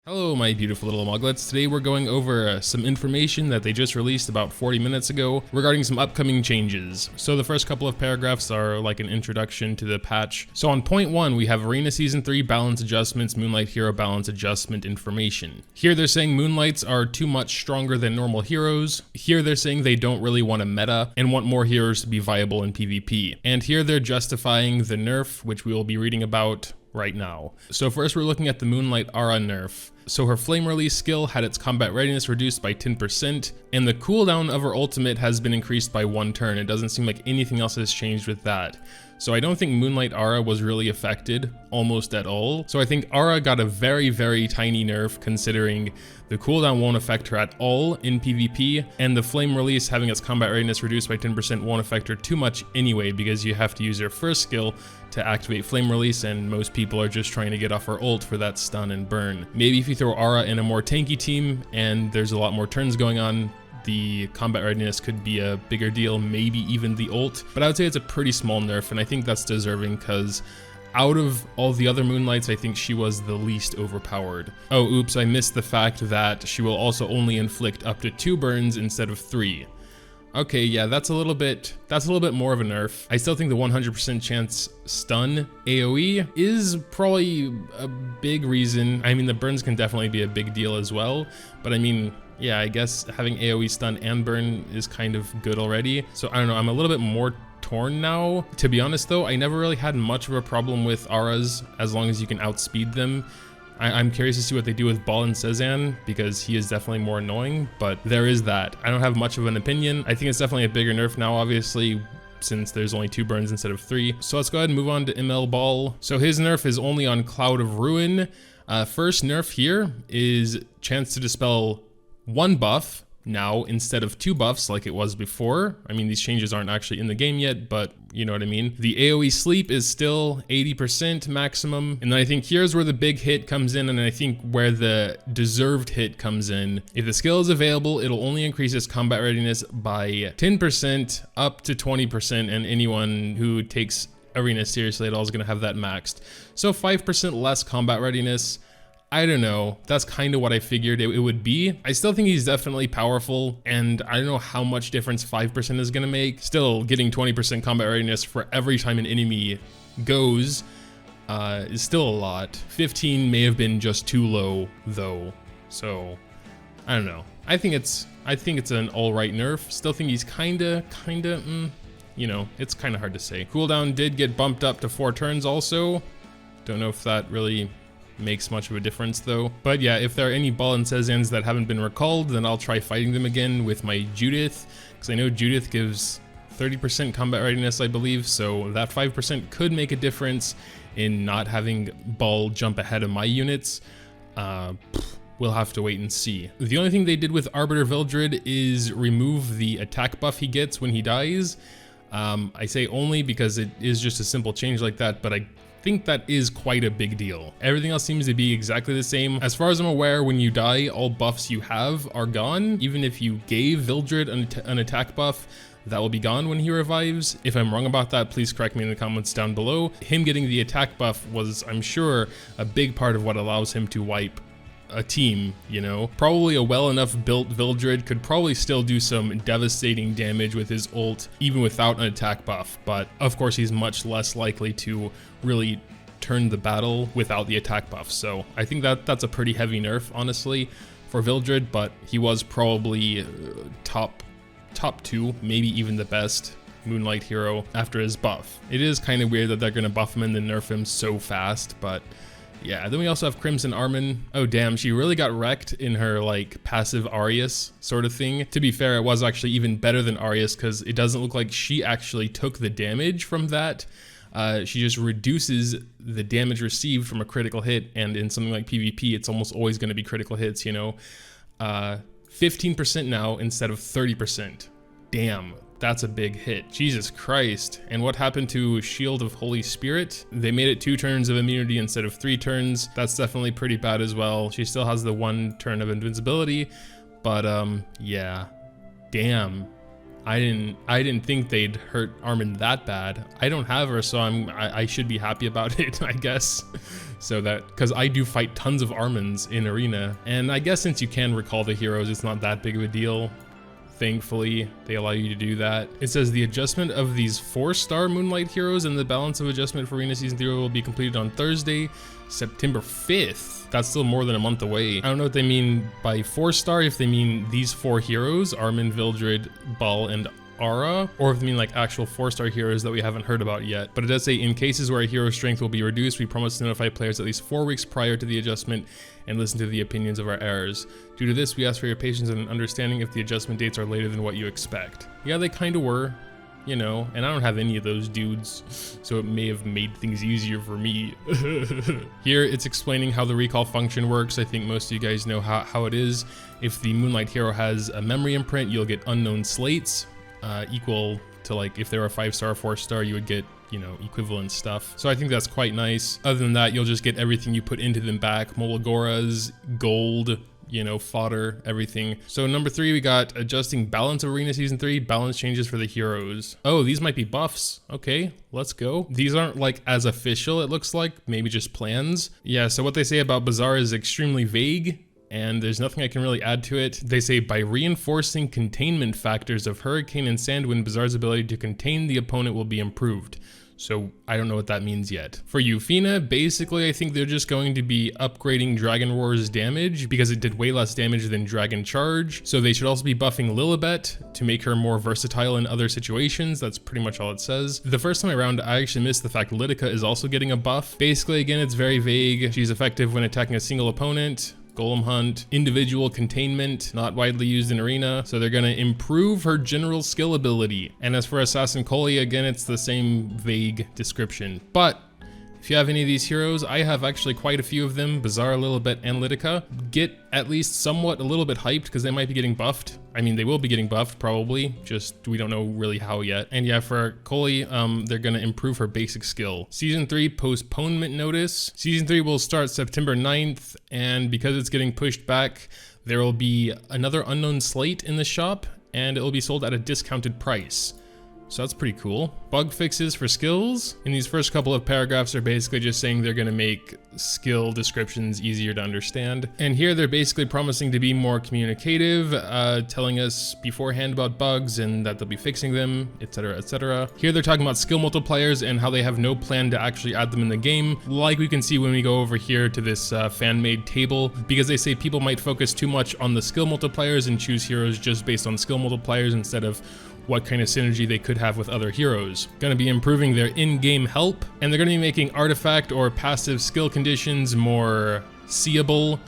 Hello my beautiful little Moglets. Today we're going over some information that they just released about 40 minutes ago regarding some upcoming changes. So the first couple of paragraphs are like an introduction to the patch. So on point 1 we have Arena Season 3 balance adjustments, Moonlight hero balance adjustment information. Here they're saying Moonlights are too much stronger than normal heroes. Here they're saying they don't really want a meta and want more heroes to be viable in PvP. And here they're justifying the nerf, which we will be reading about right now. So first we're looking at the Moonlight Aura nerf. So her flame release skill had its combat readiness reduced by 10%, and the cooldown of her ultimate has been increased by 1 turn. It doesn't seem like anything else has changed with that. So I don't think Moonlight Aura was really affected almost at all. So I think Aura got a very, very tiny nerf considering the cooldown won't affect her at all in PvP, and the flame release having its combat readiness reduced by 10% won't affect her too much anyway because you have to use her first skill to activate flame release, and most people are just trying to get off her ult for that stun and burn. Maybe if you throw Aura in a more tanky team and there's a lot more turns going on, the combat readiness could be a bigger deal, maybe even the ult, but I would say it's a pretty small nerf, and I think that's deserving because out of all the other Moonlights, I think she was the least overpowered. Oh, oops, I missed the fact that she will also only inflict up to 2 burns instead of 3. Okay, yeah, that's a little bit more of a nerf. I still think the 100% chance stun AoE is probably a big reason. I mean, the burns can definitely be a big deal as well, but I mean, yeah, I guess having AoE stun and burn is kind of good already. So I don't know, I'm a little bit more torn now. To be honest though, I never really had much of a problem with auras as long as you can outspeed them. I'm curious to see what they do with Ball and Cezanne because he is definitely more annoying, but there is that. I don't have much of an opinion. I think it's definitely a bigger nerf now, obviously, since there's only 2 burns instead of 3. So let's go ahead and move on to ML Ball. So his nerf is only on Cloud of Ruin. First nerf here is chance to dispel 1 buff now instead of 2 buffs like it was before. I mean, these changes aren't actually in the game yet, but you know what I mean. The AoE sleep is still 80% maximum. And then I think here's where the big hit comes in, and I think where the deserved hit comes in. If the skill is available, it'll only increase its combat readiness by 10% up to 20%, and anyone who takes Arena seriously at all is going to have that maxed. So 5% less combat readiness. I don't know, that's kind of what I figured it would be. I still think he's definitely powerful, and I don't know how much difference 5% is going to make. Still, getting 20% combat readiness for every time an enemy goes is still a lot. 15 may have been just too low though, so I don't know. I think it's an alright nerf. Still think he's kinda, you know, it's kind of hard to say. Cooldown did get bumped up to 4 turns also. Don't know if that really makes much of a difference though. But yeah, if there are any Ball and Cezannes that haven't been recalled, then I'll try fighting them again with my Judith, because I know Judith gives 30% combat readiness, I believe, so that 5% could make a difference in not having Ball jump ahead of my units. We'll have to wait and see. The only thing they did with Arbiter Vildred is remove the attack buff he gets when he dies. I say only because it is just a simple change like that, but I think that is quite a big deal. Everything else seems to be exactly the same. As far as I'm aware, when you die, all buffs you have are gone. Even if you gave Vildred an attack buff, that will be gone when he revives. If I'm wrong about that, please correct me in the comments down below. Him getting the attack buff was, I'm sure, a big part of what allows him to wipe a team, you know. Probably a well enough built Vildred could probably still do some devastating damage with his ult even without an attack buff, but of course he's much less likely to really turn the battle without the attack buff. So I think that's a pretty heavy nerf honestly for Vildred, but he was probably top 2, maybe even the best Moonlight hero after his buff. It is kind of weird that they're gonna buff him and then nerf him so fast, but yeah. Then we also have Crimson Armin. Oh damn, she really got wrecked in her like passive Arius sort of thing. To be fair, it was actually even better than Arius because it doesn't look like she actually took the damage from that. She just reduces the damage received from a critical hit, and in something like PvP, it's almost always going to be critical hits, you know. 15% now instead of 30%. Damn. That's a big hit. Jesus Christ. And what happened to Shield of Holy Spirit? They made it 2 turns of immunity instead of 3 turns. That's definitely pretty bad as well. She still has the 1 turn of invincibility, but yeah. Damn. I didn't think they'd hurt Armin that bad. I don't have her, so I should be happy about it, I guess. So that, because I do fight tons of Armins in Arena, and I guess since you can recall the heroes, it's not that big of a deal. Thankfully, they allow you to do that. It says the adjustment of these 4-star Moonlight heroes and the balance of adjustment for Arena Season 3 will be completed on Thursday, September 5th. That's still more than a month away. I don't know what they mean by 4-star, if they mean these 4 heroes, Armin, Vildred, Ball, and Ara, or if they mean like actual 4-star heroes that we haven't heard about yet. But it does say in cases where a hero's strength will be reduced, we promise to notify players at least 4 weeks prior to the adjustment and listen to the opinions of our heirs. Due to this, we ask for your patience and understanding if the adjustment dates are later than what you expect. Yeah, they kind of were, you know, and I don't have any of those dudes, so it may have made things easier for me. Here, it's explaining how the recall function works. I think most of you guys know how it is. If the Moonlight hero has a memory imprint, you'll get unknown slates, equal to like if they were a 5-star, 4-star, you would get, you know, equivalent stuff. So I think that's quite nice. Other than that, you'll just get everything you put into them back. Molagoras, gold, you know, fodder, everything. So number 3, we got adjusting balance of Arena Season 3, balance changes for the heroes. Oh, these might be buffs. Okay, let's go. These aren't like as official, it looks like, maybe just plans. Yeah, so what they say about Bazaar is extremely vague, and there's nothing I can really add to it. They say by reinforcing containment factors of Hurricane and Sandwind, Bazaar's ability to contain the opponent will be improved. So I don't know what that means yet. For Euphina, basically I think they're just going to be upgrading Dragon Roar's damage because it did way less damage than Dragon Charge. So they should also be buffing Lilibet to make her more versatile in other situations. That's pretty much all it says. The first time around, I actually missed the fact Lidica is also getting a buff. Basically, again, it's very vague. She's effective when attacking a single opponent. Golem Hunt, individual containment, not widely used in Arena, so they're gonna improve her general skill ability. And as for Assassin Coley, again, it's the same vague description. But if you have any of these heroes, I have actually quite a few of them, Bazaar, Lilibet, and Lidica. Get at least somewhat a little bit hyped because they might be getting buffed. I mean, they will be getting buffed probably, just we don't know really how yet. And yeah, for Coley, they're gonna improve her basic skill. Season 3 postponement notice. Season 3 will start September 9th, and because it's getting pushed back, there will be another unknown slate in the shop, and it will be sold at a discounted price. So that's pretty cool. Bug fixes for skills. In these first couple of paragraphs, they're basically just saying they're gonna make skill descriptions easier to understand. And here they're basically promising to be more communicative, telling us beforehand about bugs and that they'll be fixing them, etc, etc. Here they're talking about skill multipliers and how they have no plan to actually add them in the game, like we can see when we go over here to this fan-made table, because they say people might focus too much on the skill multipliers and choose heroes just based on skill multipliers instead of what kind of synergy they could have with other heroes. Going to be improving their in-game help, and they're going to be making artifact or passive skill conditions more seeable.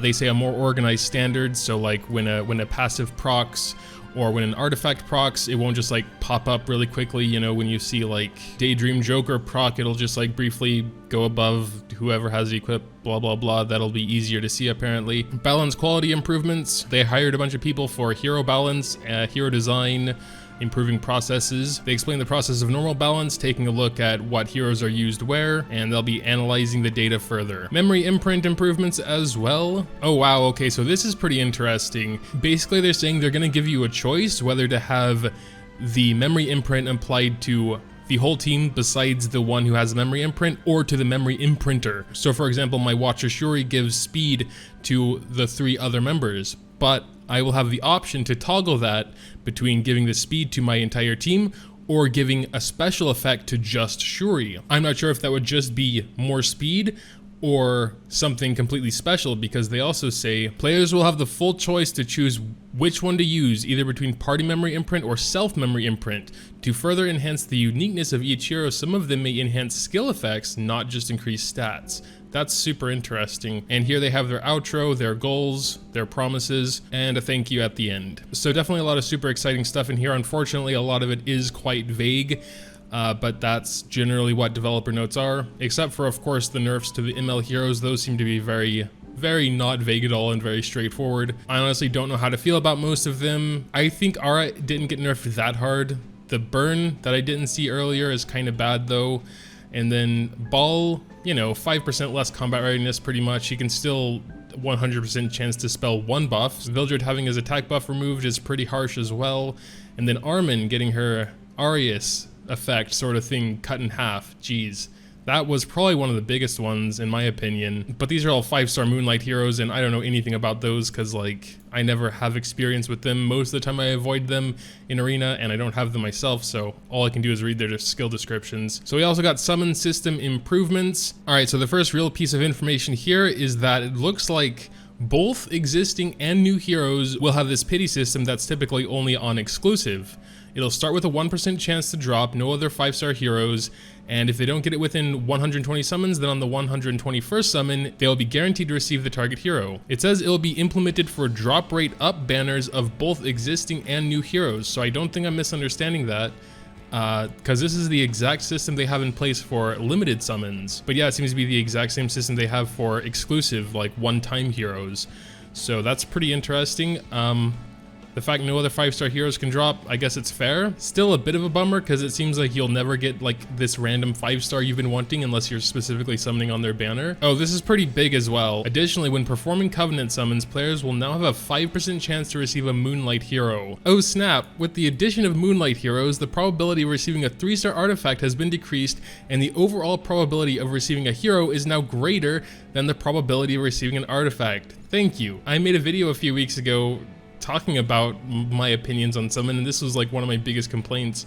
They say a more organized standard, so like when a passive procs or when an artifact procs, it won't just like pop up really quickly. You know, when you see like Daydream Joker proc, it'll just like briefly go above whoever has it equipped, blah, blah, blah. That'll be easier to see apparently. Balance quality improvements. They hired a bunch of people for hero balance, hero design, improving processes. They explain the process of normal balance, taking a look at what heroes are used where, and they'll be analyzing the data further. Memory imprint improvements as well. Oh wow, okay, so this is pretty interesting. Basically, they're saying they're gonna give you a choice whether to have the memory imprint applied to the whole team besides the one who has a memory imprint, or to the memory imprinter. So for example, my Watcher Shuri gives speed to the 3 other members, but I will have the option to toggle that between giving the speed to my entire team or giving a special effect to just Shuri. I'm not sure if that would just be more speed or something completely special, because they also say players will have the full choice to choose which one to use, either between party memory imprint or self memory imprint. To further enhance the uniqueness of each hero, some of them may enhance skill effects, not just increase stats. That's super interesting. And here they have their outro, their goals, their promises, and a thank you at the end. So definitely a lot of super exciting stuff in here. Unfortunately, a lot of it is quite vague. But that's generally what developer notes are, except for, of course, the nerfs to the ML heroes. Those seem to be very, very not vague at all and very straightforward. I honestly don't know how to feel about most of them. I think Ara didn't get nerfed that hard. The burn that I didn't see earlier is kind of bad though. And then Ball, you know, 5% less combat readiness pretty much. He can still 100% chance to spell 1 buff. Vildred having his attack buff removed is pretty harsh as well. And then Armin getting her Arius effect sort of thing cut in half. Jeez. That was probably one of the biggest ones in my opinion. But these are all 5-star Moonlight heroes and I don't know anything about those because like I never have experience with them. Most of the time I avoid them in Arena and I don't have them myself, so all I can do is read their skill descriptions. So we also got summon system improvements. Alright, so the first real piece of information here is that it looks like both existing and new heroes will have this pity system that's typically only on exclusive. It'll start with a 1% chance to drop, no other 5-star heroes, and if they don't get it within 120 summons, then on the 121st summon, they'll be guaranteed to receive the target hero. It says it'll be implemented for drop rate up banners of both existing and new heroes, so I don't think I'm misunderstanding that, because this is the exact system they have in place for limited summons. But yeah, it seems to be the exact same system they have for exclusive, like one-time heroes. So that's pretty interesting. The fact no other 5-star heroes can drop, I guess it's fair. Still a bit of a bummer because it seems like you'll never get like this random 5-star you've been wanting unless you're specifically summoning on their banner. Oh, this is pretty big as well. Additionally, when performing Covenant summons, players will now have a 5% chance to receive a Moonlight hero. Oh snap, with the addition of Moonlight heroes, the probability of receiving a 3-star artifact has been decreased and the overall probability of receiving a hero is now greater than the probability of receiving an artifact. Thank you. I made a video a few weeks ago talking about my opinions on summon, and this was like one of my biggest complaints.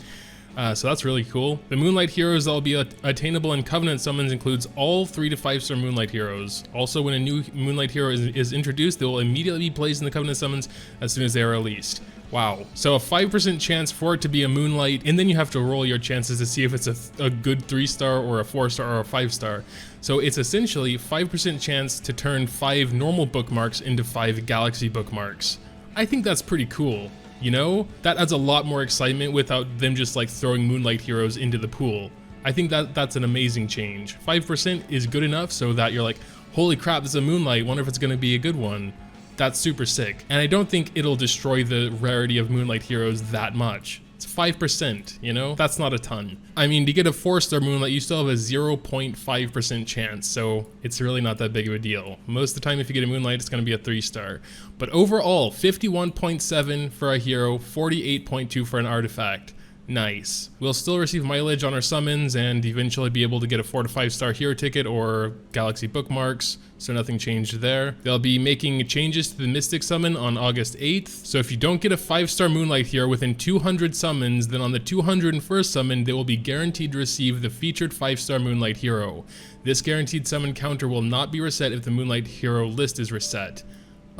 So that's really cool. The Moonlight heroes that will be attainable in Covenant summons includes all 3 to 5-star Moonlight heroes. Also, when a new Moonlight hero is introduced, they will immediately be placed in the Covenant summons as soon as they are released. Wow. So a 5% chance for it to be a Moonlight, and then you have to roll your chances to see if it's a good 3-star or a 4-star or a 5-star. So it's essentially 5% chance to turn 5 normal bookmarks into 5 Galaxy bookmarks. I think that's pretty cool, you know? That adds a lot more excitement without them just like throwing Moonlight heroes into the pool. I think that's an amazing change. 5% is good enough so that you're like, holy crap, this is a Moonlight, wonder if it's gonna be a good one. That's super sick. And I don't think it'll destroy the rarity of Moonlight heroes that much. It's 5%, you know? That's not a ton. I mean, to get a 4-star Moonlight, you still have a 0.5% chance, so it's really not that big of a deal. Most of the time, if you get a Moonlight, it's gonna be a 3-star. But overall, 51.7 for a hero, 48.2 for an artifact. Nice. We'll still receive mileage on our summons and eventually be able to get a 4 to 5-star hero ticket or Galaxy bookmarks, so nothing changed there. They'll be making changes to the Mystic summon on August 8th, so if you don't get a 5-star Moonlight hero within 200 summons, then on the 201st summon, they will be guaranteed to receive the featured 5-star Moonlight hero. This guaranteed summon counter will not be reset if the Moonlight hero list is reset.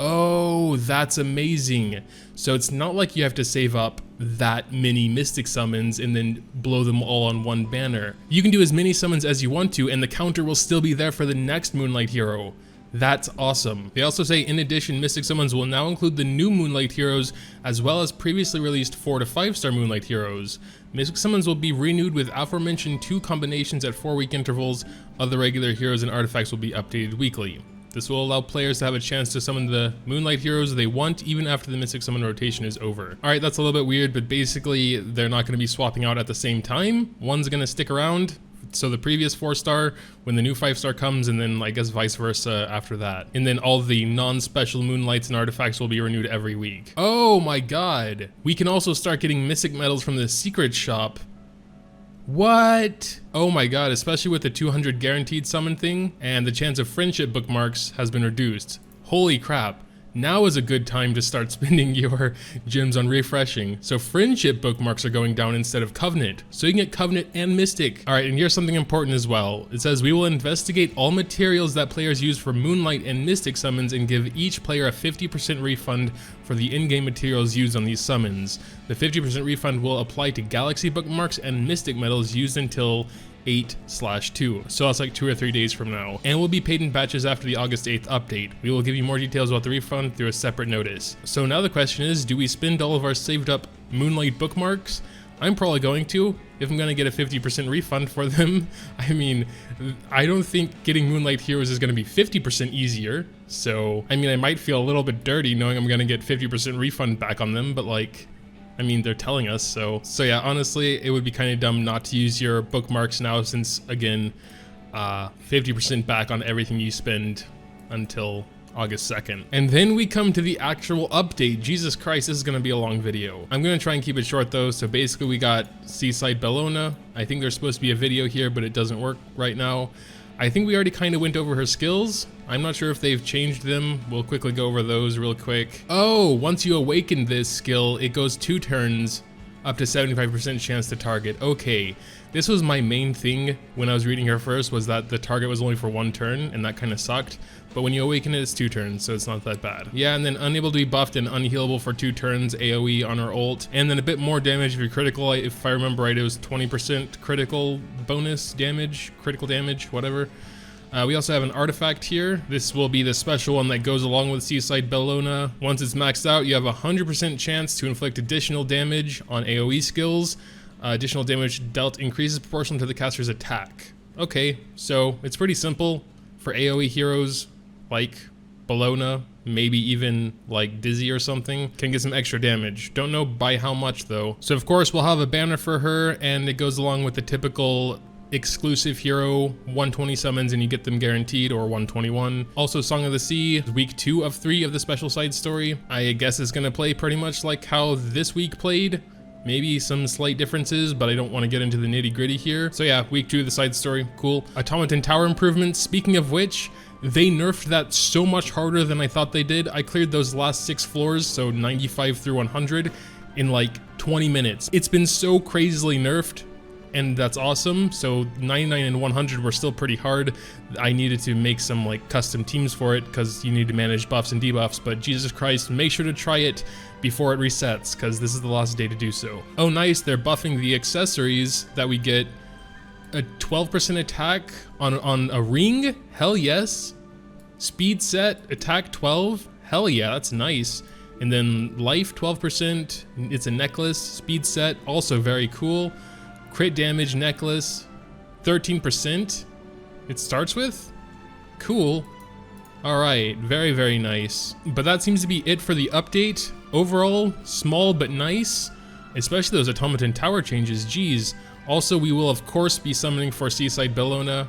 Oh, that's amazing. So it's not like you have to save up that many Mystic summons and then blow them all on one banner. You can do as many summons as you want to and the counter will still be there for the next Moonlight hero. That's awesome. They also say in addition, Mystic summons will now include the new Moonlight heroes as well as previously released 4 to 5-star Moonlight heroes. Mystic summons will be renewed with aforementioned 2 combinations at 4-week intervals. Other regular heroes and artifacts will be updated weekly. This will allow players to have a chance to summon the Moonlight heroes they want even after the Mystic summon rotation is over. Alright, that's a little bit weird, but basically they're not going to be swapping out at the same time. One's going to stick around, so the previous 4-star when the new 5-star comes, and then I guess vice versa after that. And then all the non-special Moonlights and artifacts will be renewed every week. Oh my god! We can also start getting Mystic medals from the secret shop. What? Oh my god, especially with the 200 guaranteed summon thing, and the chance of friendship bookmarks has been reduced. Holy crap. Now is a good time to start spending your gems on refreshing. So friendship bookmarks are going down instead of Covenant. So you can get Covenant and Mystic. Alright, and here's something important as well. It says we will investigate all materials that players use for Moonlight and Mystic summons and give each player a 50% refund for the in-game materials used on these summons. The 50% refund will apply to Galaxy bookmarks and Mystic medals used until 8/2, so that's like 2 or 3 days from now, and will be paid in batches after the August 8th update. We will give you more details about the refund through a separate notice. So now the question is, do we spend all of our saved up Moonlight bookmarks? I'm probably going to, if I'm going to get a 50% refund for them. I mean, I don't think getting Moonlight heroes is going to be 50% easier, so I mean, I might feel a little bit dirty knowing I'm going to get 50% refund back on them, but like, I mean, they're telling us, so yeah, honestly, it would be kind of dumb not to use your bookmarks now since, again, 50% back on everything you spend until August 2nd. And then we come to the actual update. Jesus Christ, this is gonna be a long video. I'm gonna try and keep it short though. So basically we got Seaside Bellona. I think there's supposed to be a video here, but it doesn't work right now. I think we already kind of went over her skills. I'm not sure if they've changed them. We'll quickly go over those real quick. Oh, once you awaken this skill, it goes 2 turns, up to 75% chance to target. Okay, this was my main thing when I was reading her first, was that the target was only for 1 turn, and that kind of sucked. But when you awaken it, it's 2 turns, so it's not that bad. Yeah, and then unable to be buffed and unhealable for 2 turns, AoE on her ult. And then a bit more damage if you're critical. If I remember right, it was 20% critical bonus damage, critical damage, whatever. We also have an artifact here. This will be the special one that goes along with Seaside Bellona. Once it's maxed out, you have a 100% chance to inflict additional damage on AoE skills. Additional damage dealt increases proportional to the caster's attack. Okay, so it's pretty simple for AoE heroes like Bellona, maybe even like Dizzy or something, can get some extra damage. Don't know by how much though. So of course we'll have a banner for her, and it goes along with the typical exclusive hero 120 summons and you get them guaranteed, or 121. Also Song of the Sea, week 2 of 3 of the special side story. I guess it's gonna play pretty much like how this week played. Maybe some slight differences, but I don't want to get into the nitty gritty here. So yeah, week 2 of the side story, cool. Automaton Tower improvements, speaking of which, they nerfed that so much harder than I thought they did. I cleared those last 6 floors, so 95 through 100, in like 20 minutes. It's been so crazily nerfed, and that's awesome. So 99 and 100 were still pretty hard. I needed to make some like custom teams for it because you need to manage buffs and debuffs, but Jesus Christ, make sure to try it before it resets because this is the last day to do so. Oh nice, they're buffing the accessories that we get. A 12% attack on a ring? Hell yes. Speed set, attack 12? Hell yeah, that's nice. And then life 12%, it's a necklace, speed set, also very cool. Crit damage necklace, 13% it starts with? Cool. Alright, very, very nice. But that seems to be it for the update. Overall, small but nice, especially those Automaton Tower changes, geez. Also, we will of course be summoning for Seaside Bellona.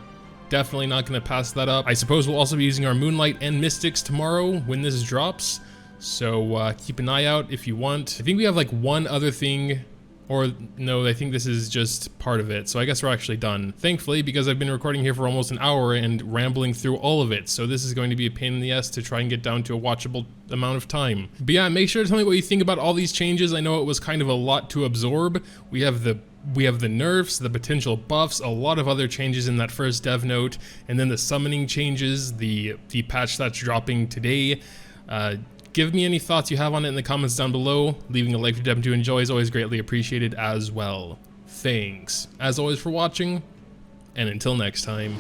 Definitely not going to pass that up. I suppose we'll also be using our Moonlight and Mystics tomorrow when this drops. So keep an eye out if you want. I think we have like one other thing. Or no, I think this is just part of it. So I guess we're actually done. Thankfully, because I've been recording here for almost an hour and rambling through all of it. So this is going to be a pain in the ass to try and get down to a watchable amount of time. But yeah, make sure to tell me what you think about all these changes. I know it was kind of a lot to absorb. We have the nerfs, the potential buffs, a lot of other changes in that first dev note, and then the summoning changes, the patch that's dropping today. Give me any thoughts you have on it in the comments down below. Leaving a like for Deb to enjoy is always greatly appreciated as well. Thanks, as always, for watching, and until next time.